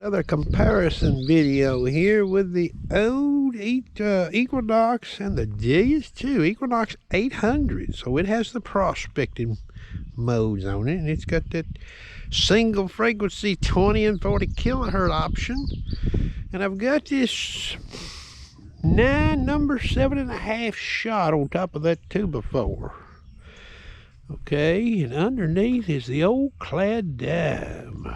Another comparison video here with the old Equinox and the Deus too. Equinox 800, so it has the prospecting modes on it, and it's got that single frequency 20 and 40 kilohertz option. And I've got this number 7.5 shot on top of that 2x4. Okay, and underneath is the old clad dime.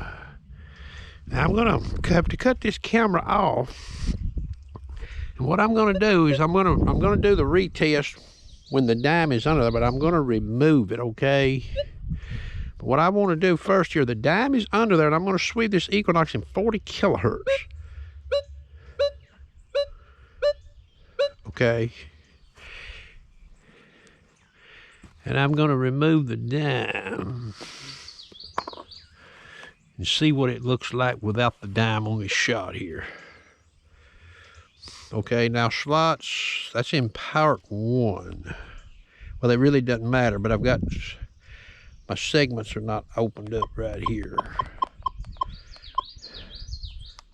Now I'm gonna have to cut this camera off, and what I'm gonna do is I'm gonna do the retest when the dime is under there, but I'm gonna remove it. Okay. But what I want to do first here, the dime is under there, and I'm gonna sweep this Equinox in 40 kilohertz. Okay. And I'm gonna remove the dime and see what it looks like without the dime on this shot here. Okay, now slots, that's in part 1. Well, it really doesn't matter, but I've got, my segments are not opened up right here.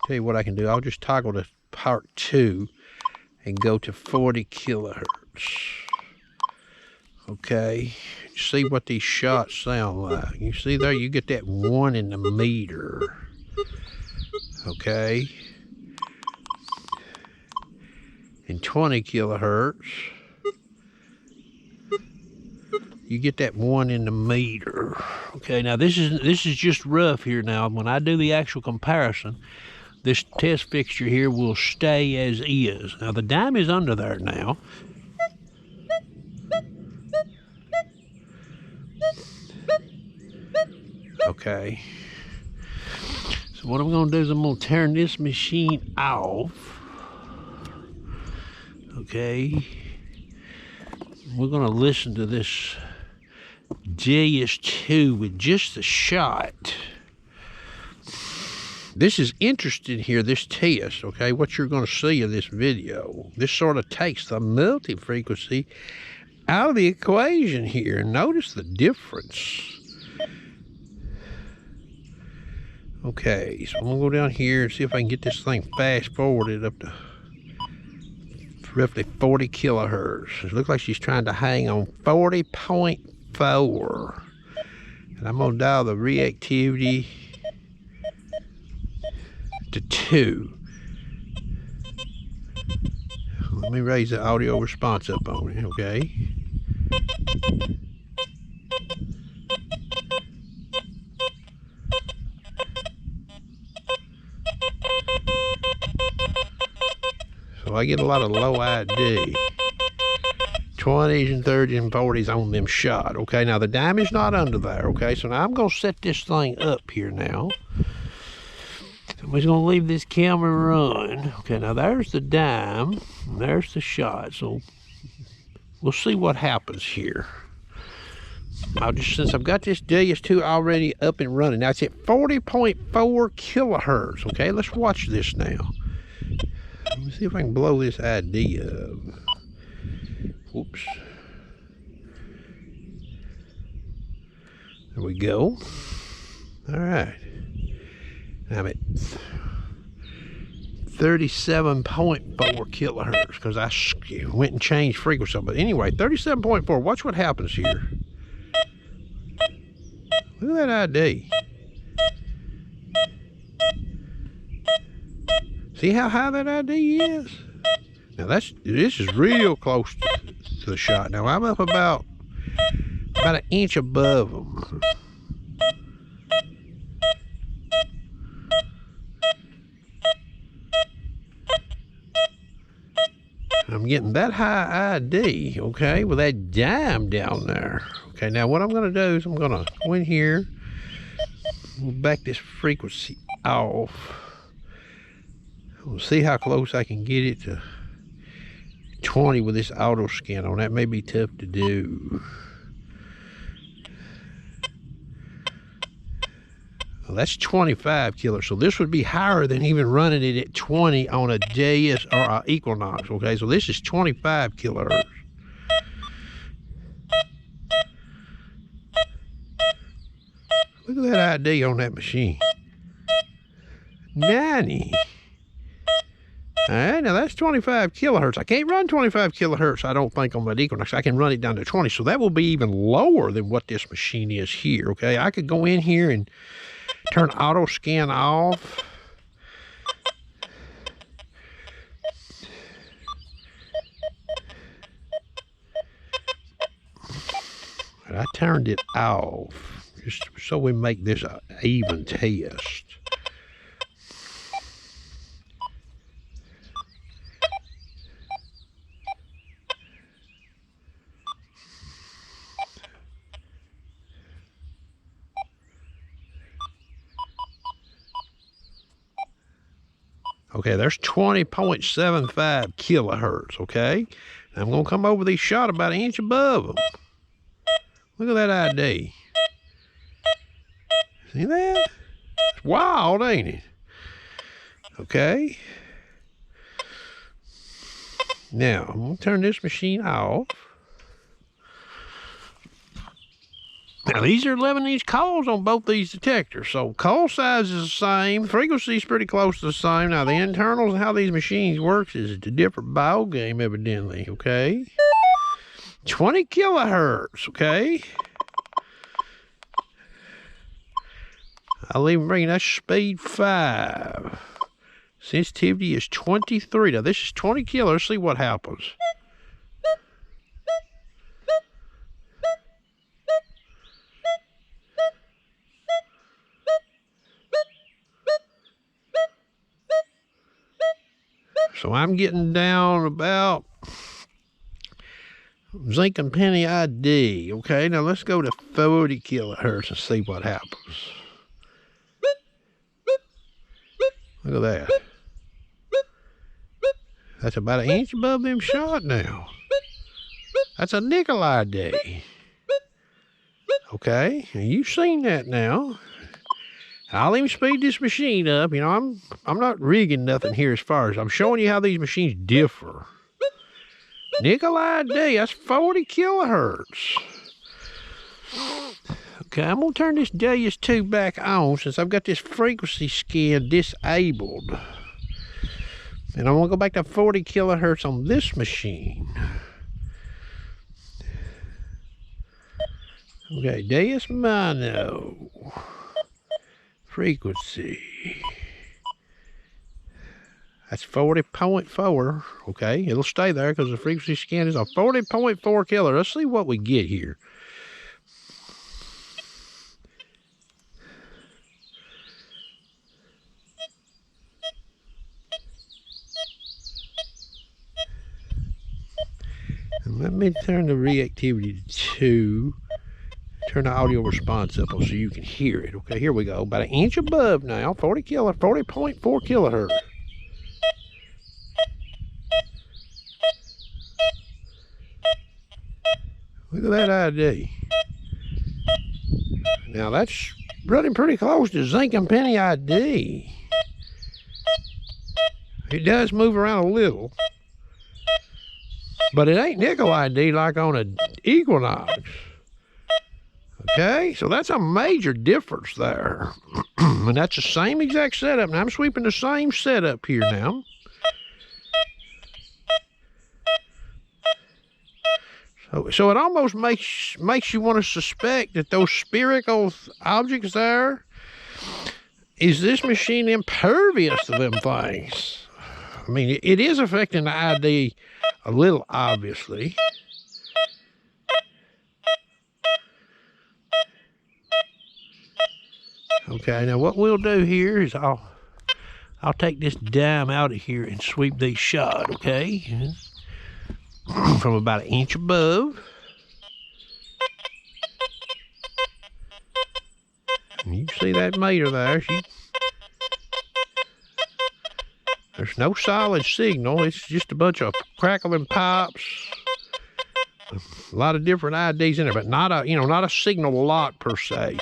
Tell you what I can do, I'll just toggle to part 2 and go to 40 kilohertz. Okay, see what these shots sound like. You see there, you get that 1 in the meter. Okay, and 20 kilohertz, you get that 1 in the meter. Okay, now this is just rough here. Now when I do the actual comparison, this test fixture here will stay as is. Now the dime is under there now. Okay, so what I'm going to do is I'm going to turn this machine off. Okay, we're going to listen to this Deus 2 with just the shot. This is interesting here, this test, okay, what you're going to see in this video. This sort of takes the multi-frequency out of the equation here. Notice the difference. Okay, so I'm gonna go down here and see if I can get this thing fast forwarded up to roughly 40 kilohertz. It looks like she's trying to hang on 40.4. And I'm gonna dial the reactivity to 2. Let me raise the audio response up on it, okay? So I get a lot of low ID. 20s and 30s and 40s on them shot. Okay, now the dime is not under there. Okay, so now I'm going to set this thing up here now. I'm just going to leave this camera run. Okay, now there's the dime. And there's the shot. So we'll see what happens here. Since I've got this Deus 2 already up and running. Now it's at 40.4 kilohertz. Okay, let's watch this now. Let me see if I can blow this ID up. Whoops. There we go. All right. I'm at 37.4 kilohertz because I went and changed frequency. But anyway, 37.4. Watch what happens here. Look at that ID. See how high that ID is? Now this is real close to the shot. Now I'm up about an inch above them. I'm getting that high ID, okay, with that dime down there. Okay, now what I'm gonna do is I'm gonna go in here, we'll back this frequency off. We'll see how close I can get it to 20 with this auto scan on. That may be tough to do. Well, that's 25 kilohertz. So this would be higher than even running it at 20 on a Deus or a Equinox. Okay, so this is 25 kilohertz. Look at that ID on that machine. 90. All right, now that's 25 kilohertz. I can't run 25 kilohertz, I don't think, on that Equinox. I can run it down to 20, so that will be even lower than what this machine is here, okay? I could go in here and turn auto scan off. But I turned it off just so we make this an even test. Okay, there's 20.75 kilohertz, okay? I'm going to come over these shot about an inch above them. Look at that ID. See that? It's wild, ain't it? Okay. Now, I'm going to turn this machine off. Now, these are 11-inch calls on both these detectors, so call size is the same. Frequency is pretty close to the same. Now, the internals and how these machines work is a different ball game, evidently, okay? 20 kilohertz, okay? I'll even bring that speed 5. Sensitivity is 23. Now, this is 20 kilohertz. Let's see what happens. So I'm getting down about zinc and penny ID. Okay, now let's go to 40 kilohertz and see what happens. Look at that. That's about an inch above them shot now. That's a nickel ID. Okay, and you've seen that now. I'll even speed this machine up. You know, I'm not rigging nothing here as far as I'm showing you how these machines differ. Nickel ID, that's 40 kilohertz. Okay, I'm gonna turn this Deus 2 back on since I've got this frequency scan disabled. And I'm gonna go back to 40 kilohertz on this machine. Okay, Deus Mono. Frequency. That's 40.4. Okay, it'll stay there because the frequency scan is on 40.4 kilohertz. Let's see what we get here. And let me turn the reactivity to 2. Turn the audio response up so you can hear it. Okay, here we go. About an inch above now. 40.4 kilohertz. Look at that ID. Now that's running pretty close to zinc and penny ID. It does move around a little, but it ain't nickel ID like on an Equinox. Okay, so that's a major difference there. And that's the same exact setup. Now I'm sweeping the same setup here now. So it almost makes you want to suspect that those spherical objects there, is this machine impervious to them things? I mean, it is affecting the ID a little, obviously. Okay, now what we'll do here is I'll take this dime out of here and sweep these shot, okay? From about an inch above. And you can see that meter there. There's no solid signal. It's just a bunch of crackling pipes. A lot of different IDs in there, but not a signal lock per se.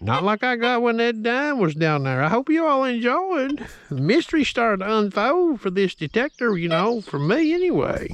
Not like I got when that dime was down there. I hope you all enjoyed. The mystery started to unfold for this detector, for me anyway.